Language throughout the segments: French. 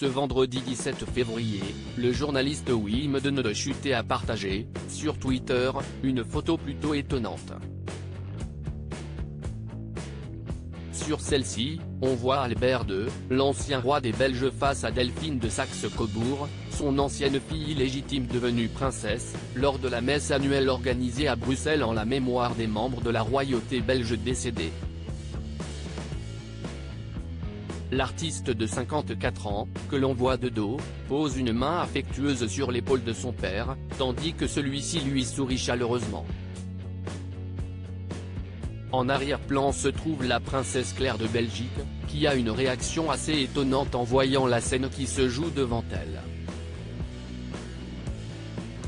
Ce vendredi 17 février, le journaliste Wimbledon de Chuté a partagé, sur Twitter, une photo plutôt étonnante. Sur celle-ci, on voit Albert II, l'ancien roi des Belges face à Delphine de Saxe-Cobourg, son ancienne fille illégitime devenue princesse, lors de la messe annuelle organisée à Bruxelles en la mémoire des membres de la royauté belge décédés. L'artiste de 54 ans, que l'on voit de dos, pose une main affectueuse sur l'épaule de son père, tandis que celui-ci lui sourit chaleureusement. En arrière-plan se trouve la princesse Claire de Belgique, qui a une réaction assez étonnante en voyant la scène qui se joue devant elle.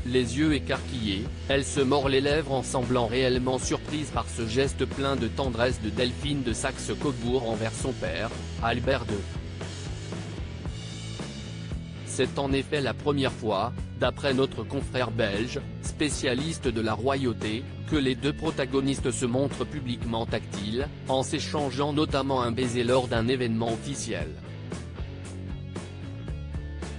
Les yeux écarquillés, elle se mord les lèvres en semblant réellement surprise par ce geste plein de tendresse de Delphine de Saxe-Cobourg envers son père, Albert II. C'est en effet la première fois, d'après notre confrère belge, spécialiste de la royauté, que les deux protagonistes se montrent publiquement tactiles, en s'échangeant notamment un baiser lors d'un événement officiel.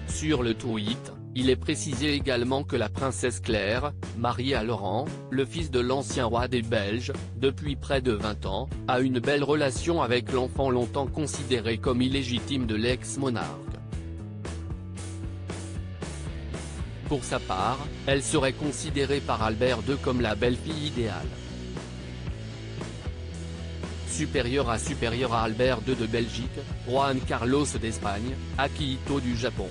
Sur le tweet, il est précisé également que la princesse Claire, mariée à Laurent, le fils de l'ancien roi des Belges, depuis près de 20 ans, a une belle relation avec l'enfant longtemps considéré comme illégitime de l'ex-monarque. Pour sa part, elle serait considérée par Albert II comme la belle-fille idéale. Supérieure à Albert II de Belgique, Juan Carlos d'Espagne, Akihito du Japon.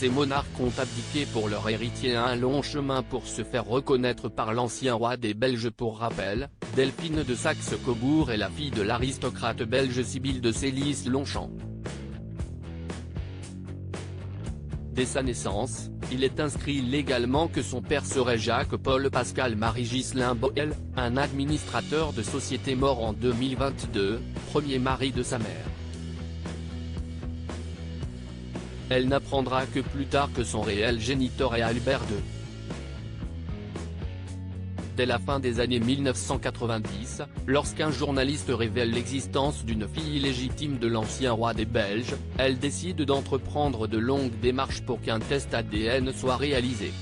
Ces monarques ont abdiqué pour leur héritier un long chemin pour se faire reconnaître par l'ancien roi des Belges. Pour rappel, Delphine de Saxe-Cobourg est la fille de l'aristocrate belge Sibylle de Sélis-Longchamp. Dès sa naissance, il est inscrit légalement que son père serait Jacques-Paul Pascal Marie Ghislain Boel, un administrateur de société mort en 2022, premier mari de sa mère. Elle n'apprendra que plus tard que son réel géniteur est Albert II. Dès la fin des années 1990, lorsqu'un journaliste révèle l'existence d'une fille illégitime de l'ancien roi des Belges, elle décide d'entreprendre de longues démarches pour qu'un test ADN soit réalisé.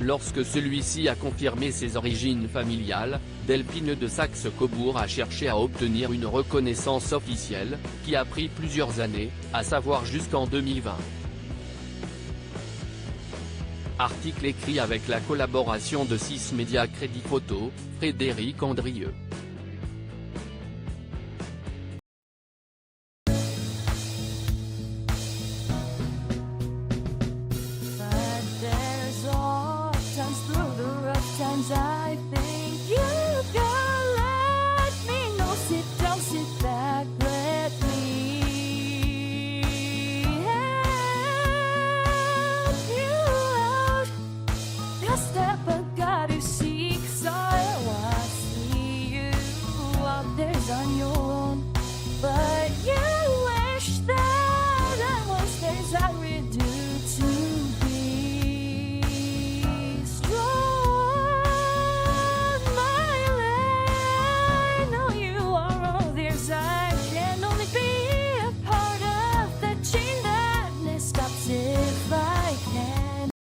Lorsque celui-ci a confirmé ses origines familiales, Delphine de Saxe-Cobourg a cherché à obtenir une reconnaissance officielle, qui a pris plusieurs années, à savoir jusqu'en 2020. Article écrit avec la collaboration de 6 médias Crédit Photo, Frédéric Andrieux.